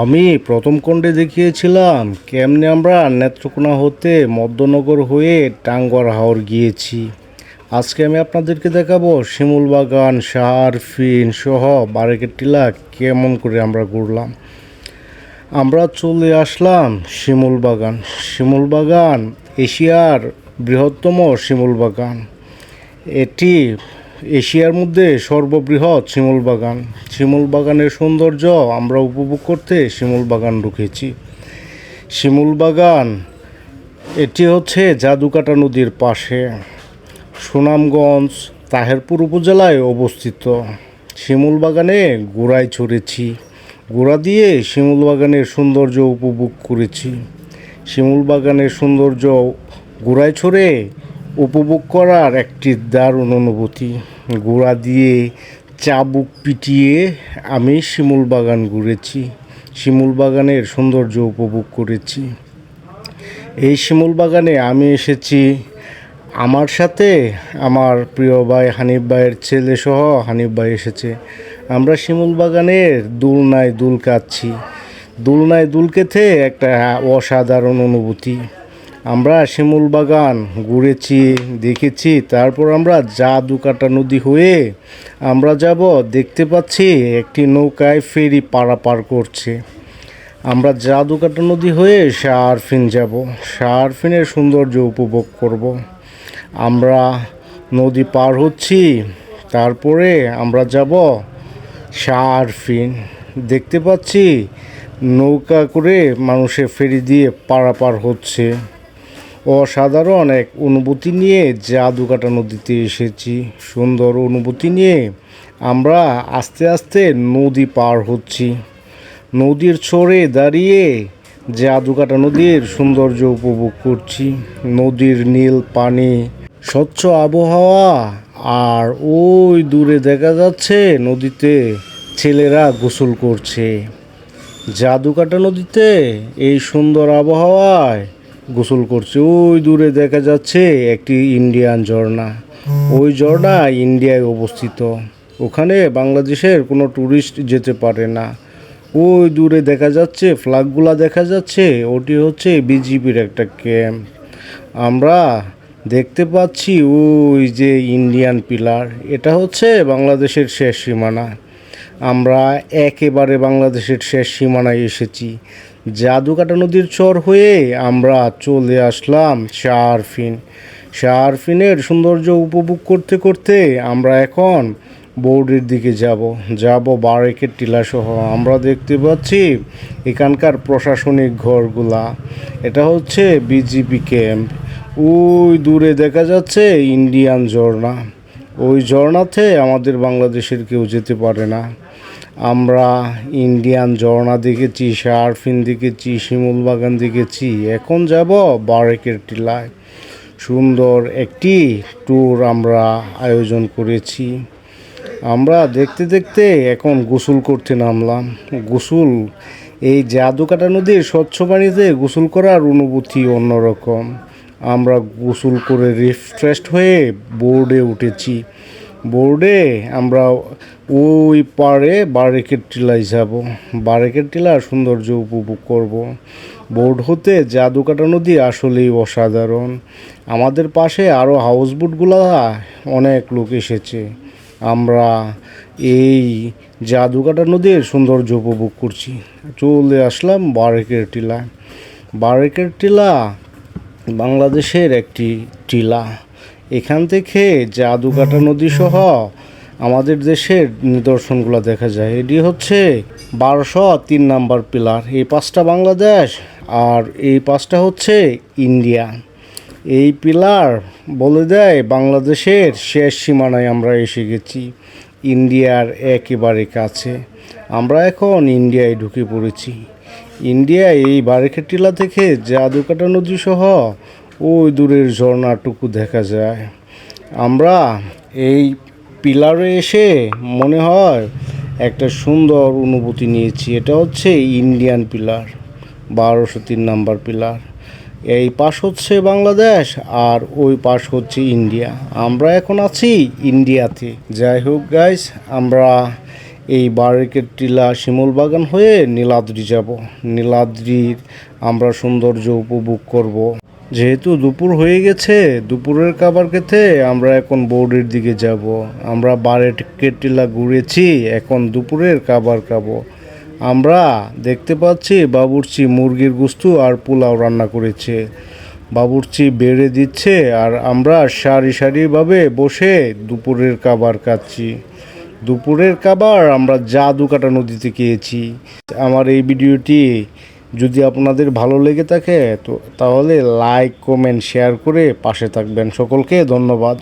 আমি প্রথম খণ্ডে দেখিয়েছিলাম কেমনে আমরা নেত্রকোনা হতে মধ্যনগর হয়ে টাঙ্গুয়ার হাওর গিয়েছি। আজকে আমি আপনাদেরকে দেখাবো শিমুলবাগান, শাহরফিন সহ বারেকের টিলা কেমন করে আমরা ঘুরলাম। আমরা চলে আসলাম শিমুলবাগান। শিমুলবাগান এশিয়ার বৃহত্তম শিমুলবাগান। এটি এশিয়ার মধ্যে সর্ববৃহৎ শিমুলবাগান। শিমুলবাগানের সৌন্দর্য আমরা উপভোগ করতে শিমুলবাগান ঢুকেছি। শিমুলবাগান এটি হচ্ছে জাদুকাটা নদীর পাশে, সুনামগঞ্জ তাহেরপুর উপজেলায় অবস্থিত। শিমুলবাগানে ঘোড়ায় চড়েছি, ঘোড়া দিয়ে শিমুলবাগানের সৌন্দর্য উপভোগ করেছি। শিমুলবাগানের সৌন্দর্য ঘোড়ায় চড়ে উপভোগ করার একটি দারুণ অনুভূতি। ঘোড়া দিয়ে চাবুক পিটিয়ে আমি শিমুলবাগান ঘুরেছি, শিমুলবাগানের সৌন্দর্য উপভোগ করেছি। এই শিমুলবাগানে আমি এসেছি আমার সাথে আমার প্রিয় ভাই হানিফ ভাইয়ের ছেলে সহ হানিফ ভাই এসেছে। আমরা শিমুলবাগানের দোলনায় দুল কাটছি। দোলনায় দুল কেটে একটা অসাধারণ অনুভূতি। আমরা শিমুলবাগান ঘুরেছি, দেখেছি। তারপর আমরা জাদুকাটা নদী হয়ে আমরা যাব, দেখতে পাচ্ছি একটি নৌকায় ফেরি পারাপার করছে। আমরা জাদুকাটা নদী হয়ে শাহরফিন যাব, শাহরফিনের সৌন্দর্য উপভোগ করব। আমরা নদী পার হচ্ছি, তারপরে আমরা যাব শাহরফিন। দেখতে পাচ্ছি নৌকা করে মানুষের ফেরি দিয়ে পারাপার হচ্ছে। অসাধারণ এক অনুভূতি নিয়ে জাদুকাটা নদীতে এসেছি। সুন্দর অনুভূতি নিয়ে আমরা আস্তে আস্তে নদী পার হচ্ছি। নদীর চরে দাঁড়িয়ে জাদুকাটা নদীর সৌন্দর্য উপভোগ করছি। নদীর নীল পানি, স্বচ্ছ আবহাওয়া, আর ওই দূরে দেখা যাচ্ছে নদীতে ছেলেরা গোসল করছে। জাদুকাটা নদীতে এই সুন্দর আবহাওয়ায় গোসল করছে। ওই দূরে দেখা যাচ্ছে একটি ইন্ডিয়ান ঝর্ণা। ওই ঝর্ণা ইন্ডিয়ায় অবস্থিত। ওখানে বাংলাদেশের কোনো ট্যুরিস্ট যেতে পারে না। ওই দূরে দেখা যাচ্ছে ফ্ল্যাগগুলা দেখা যাচ্ছে, ওটি হচ্ছে বিজিবির একটা ক্যাম্প। আমরা দেখতে পাচ্ছি ওই যে ইন্ডিয়ান পিলার, এটা হচ্ছে বাংলাদেশের শেষ সীমানা। আমরা একেবারে বাংলাদেশের শেষ সীমানায় এসেছি। জাদুকাটা নদীর চর হয়ে আমরা চলে আসলাম শাহরফিন। শাহরফিনের সৌন্দর্য উপভোগ করতে করতে আমরা এখন বোর্ডের দিকে যাব বারেকের টিলাসহ। আমরা দেখতে পাচ্ছি এখানকার প্রশাসনিক ঘরগুলা। এটা হচ্ছে বিজিবি ক্যাম্প। ওই দূরে দেখা যাচ্ছে ইন্ডিয়ান ঝর্ণা। ওই ঝর্ণাতে আমাদের বাংলাদেশের কেউ যেতে পারে না। আমরা ইন্ডিয়ান ঝর্ণা দেখেছি, শাহরফিন দেখেছি, শিমুলবাগান দেখেছি। এখন যাব বারেকের টিলায়। সুন্দর একটি ট্যুর আমরা আয়োজন করেছি। আমরা দেখতে দেখতে এখন গোসল করতে নামলাম। গোসল, এই জাদুকাটা নদীর স্বচ্ছ পানিতে গোসল করার অনুভূতি অন্যরকম। আমরা গোসল করে রিফ্রেশড হয়ে বোর্ডে উঠেছি। বোর্ডে আমরা ওই পাড়ে বারেকের টিলায় যাব, বারেকের টিলার সৌন্দর্য উপভোগ করব। বোর্ড হতে জাদুকাটা নদী আসলেই অসাধারণ। আমাদের পাশে আরও হাউসবোটগুলো অনেক লোক এসেছে। আমরা এই জাদুকাটা নদীর সৌন্দর্য উপভোগ করছি। চলে আসলাম বারেকের টিলা। বারেকের টিলা বাংলাদেশের একটি টিলা। এখান থেকে জাদুকাটা নদী সহ আমাদের দেশের নিদর্শনগুলো দেখা যায়। এটি হচ্ছে 1203 নাম্বার পিলার। এই পাঁচটা বাংলাদেশ আর এই পাঁচটা হচ্ছে ইন্ডিয়া। এই পিলার বলে দেয় বাংলাদেশের শেষ সীমানায় আমরা এসে গেছি, ইন্ডিয়ার একেবারে কাছে। আমরা এখন ইন্ডিয়ায় ঢুকে পড়েছি। ইন্ডিয়ায় এই বারেকের টিলা থেকে জাদুকাটা নদী সহ ওই দূরের ঝর্ণাটুকু দেখা যায়। আমরা এই পিলারে এসে মনে হয় একটা সুন্দর অনুভূতি নিয়েছি। এটা হচ্ছে ইন্ডিয়ান পিলার, 1203 নাম্বার পিলার। এই পাশ হচ্ছে বাংলাদেশ আর ওই পাশ হচ্ছে ইন্ডিয়া। আমরা এখন আছি ইন্ডিয়াতে। যাই হোক গাইস, আমরা এই বারেকের টিলা শিমুল বাগান হয়ে নীলাদ্রি যাব। নীলাদ্রির আমরা সৌন্দর্য উপভোগ করব। যেহেতু দুপুর হয়ে গেছে, দুপুরের খাবার খেতে আমরা এখন বোর্ডের দিকে যাব। আমরা বারেকের টিলা ঘুরেছি, এখন দুপুরের খাবার খাবো। আমরা দেখতে পাচ্ছি বাবুর্চি মুরগির গুস্তু আর পোলাও রান্না করেছে। বাবুর্চি বেড়ে দিচ্ছে আর আমরা সারি সারিভাবে বসে দুপুরের খাবার খাচ্ছি। দুপুরের খাবার আমরা জাদুকাটা নদীতে খেয়েছি। আমার এই ভিডিওটি যদি আপনাদের ভালো লেগে থাকে তাহলে লাইক, কমেন্ট, শেয়ার করে পাশে থাকবেন। সকলকে ধন্যবাদ।